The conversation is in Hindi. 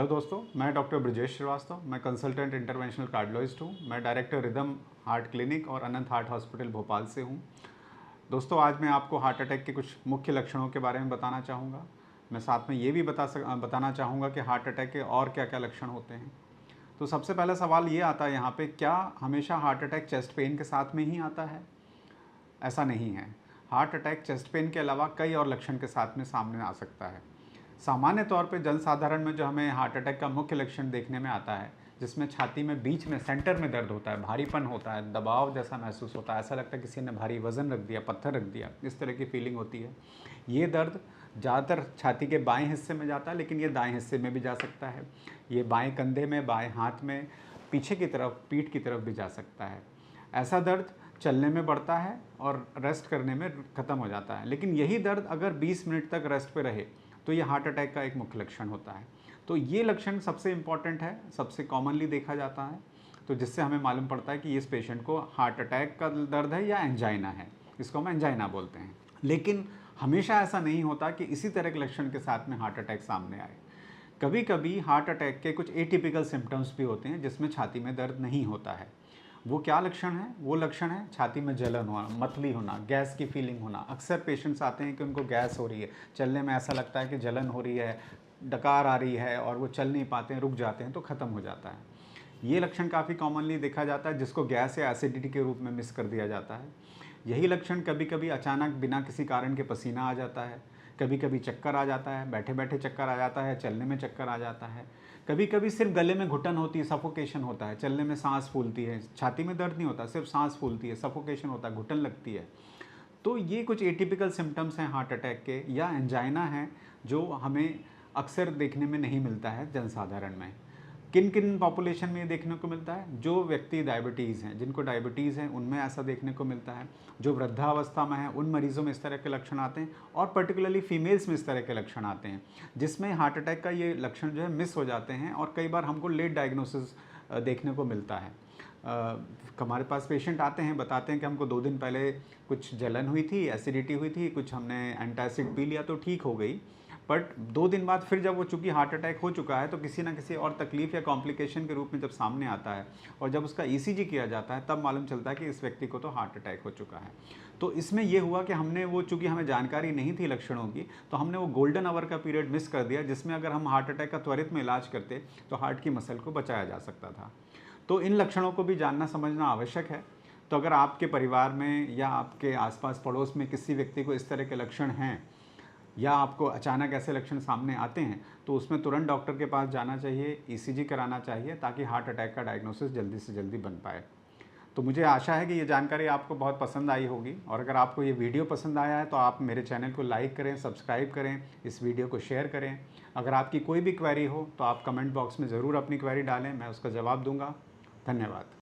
हेलो दोस्तों, मैं डॉक्टर ब्रजेश श्रीवास्तव। मैं कंसल्टेंट इंटरवेंशनल कार्डियोलॉजिस्ट हूँ। मैं डायरेक्टर रिदम हार्ट क्लिनिक और अनंत हार्ट हॉस्पिटल भोपाल से हूँ। दोस्तों, आज मैं आपको हार्ट अटैक के कुछ मुख्य लक्षणों के बारे में बताना चाहूँगा। मैं साथ में ये भी बताना चाहूँगा कि हार्ट अटैक के और क्या क्या लक्षण होते हैं। तो सबसे पहला सवाल ये आता है यहाँ पे, क्या हमेशा हार्ट अटैक चेस्ट पेन के साथ में ही आता है? ऐसा नहीं है। हार्ट अटैक चेस्ट पेन के अलावा कई और लक्षण के साथ में सामने आ सकता है। सामान्य तौर पे जनसाधारण में जो हमें हार्ट अटैक का मुख्य लक्षण देखने में आता है, जिसमें छाती में बीच में सेंटर में दर्द होता है, भारीपन होता है, दबाव जैसा महसूस होता है, ऐसा लगता है किसी ने भारी वजन रख दिया, पत्थर रख दिया, इस तरह की फीलिंग होती है। ये दर्द ज़्यादातर छाती के बाएं हिस्से में जाता है, लेकिन ये दाएं हिस्से में भी जा सकता है। ये बाएं कंधे में, बाएं हाथ में, पीछे की तरफ, पीठ की तरफ भी जा सकता है। ऐसा दर्द चलने में बढ़ता है और रेस्ट करने में ख़त्म हो जाता है, लेकिन यही दर्द अगर 20 मिनट तक रेस्ट पे रहे तो ये हार्ट अटैक का एक मुख्य लक्षण होता है। तो ये लक्षण सबसे इम्पॉर्टेंट है, सबसे कॉमनली देखा जाता है, तो जिससे हमें मालूम पड़ता है कि इस पेशेंट को हार्ट अटैक का दर्द है या एंजाइना है। इसको हम एंजाइना बोलते हैं। लेकिन हमेशा ऐसा नहीं होता कि इसी तरह के लक्षण के साथ में हार्ट अटैक सामने आए। कभी कभी हार्ट अटैक के कुछ एटिपिकल सिम्टम्स भी होते हैं जिसमें छाती में दर्द नहीं होता है। वो क्या लक्षण है? वो लक्षण है छाती में जलन होना, मतली होना, गैस की फीलिंग होना। अक्सर पेशेंट्स आते हैं कि उनको गैस हो रही है, चलने में ऐसा लगता है कि जलन हो रही है, डकार आ रही है और वो चल नहीं पाते हैं, रुक जाते हैं, तो ख़त्म हो जाता है। ये लक्षण काफ़ी कॉमनली देखा जाता है, जिसको गैस या एसिडिटी के रूप में मिस कर दिया जाता है। यही लक्षण कभी कभी अचानक बिना किसी कारण के पसीना आ जाता है, कभी कभी चक्कर आ जाता है, बैठे बैठे चक्कर आ जाता है, चलने में चक्कर आ जाता है, कभी कभी सिर्फ गले में घुटन होती है, सफोकेशन होता है, चलने में सांस फूलती है, छाती में दर्द नहीं होता, सिर्फ सांस फूलती है, सफोकेशन होता है, घुटन लगती है। तो ये कुछ एटिपिकल सिम्टम्स हैं हार्ट अटैक के, या एंजाइना हैं, जो हमें अक्सर देखने में नहीं मिलता है जनसाधारण में। किन किन पॉपुलेशन में ये देखने को मिलता है? जो व्यक्ति डायबिटीज़ हैं, जिनको डायबिटीज़ हैं, उनमें ऐसा देखने को मिलता है। जो वृद्धावस्था में है, उन मरीजों में इस तरह के लक्षण आते हैं, और पर्टिकुलरली फीमेल्स में इस तरह के लक्षण आते हैं, जिसमें हार्ट अटैक का ये लक्षण जो है मिस हो जाते हैं, और कई बार हमको लेट डायग्नोसिस देखने को मिलता है। हमारे पास पेशेंट आते हैं, बताते हैं कि हमको 2 दिन पहले कुछ जलन हुई थी, एसिडिटी हुई थी, कुछ हमने एंटासिड पी लिया तो ठीक हो गई, बट 2 दिन बाद फिर जब वो चूँकि हार्ट अटैक हो चुका है, तो किसी ना किसी और तकलीफ़ या कॉम्प्लिकेशन के रूप में जब सामने आता है, और जब उसका ईसीजी किया जाता है, तब मालूम चलता है कि इस व्यक्ति को तो हार्ट अटैक हो चुका है। तो इसमें ये हुआ कि हमने वो, चूँकि हमें जानकारी नहीं थी लक्षणों की, तो हमने वो गोल्डन आवर का पीरियड मिस कर दिया, जिसमें अगर हम हार्ट अटैक का त्वरित में इलाज करते तो हार्ट की मसल को बचाया जा सकता था। तो इन लक्षणों को भी जानना समझना आवश्यक है। तो अगर आपके परिवार में या आपके आसपास पड़ोस में किसी व्यक्ति को इस तरह के लक्षण हैं, या आपको अचानक ऐसे लक्षण सामने आते हैं, तो उसमें तुरंत डॉक्टर के पास जाना चाहिए, ईसीजी कराना चाहिए, ताकि हार्ट अटैक का डायग्नोसिस जल्दी से जल्दी बन पाए। तो मुझे आशा है कि ये जानकारी आपको बहुत पसंद आई होगी, और अगर आपको ये वीडियो पसंद आया है तो आप मेरे चैनल को लाइक करें, सब्सक्राइब करें, इस वीडियो को शेयर करें। अगर आपकी कोई भी क्वेरी हो तो आप कमेंट बॉक्स में ज़रूर अपनी क्वेरी डालें, मैं उसका जवाब दूंगा। धन्यवाद।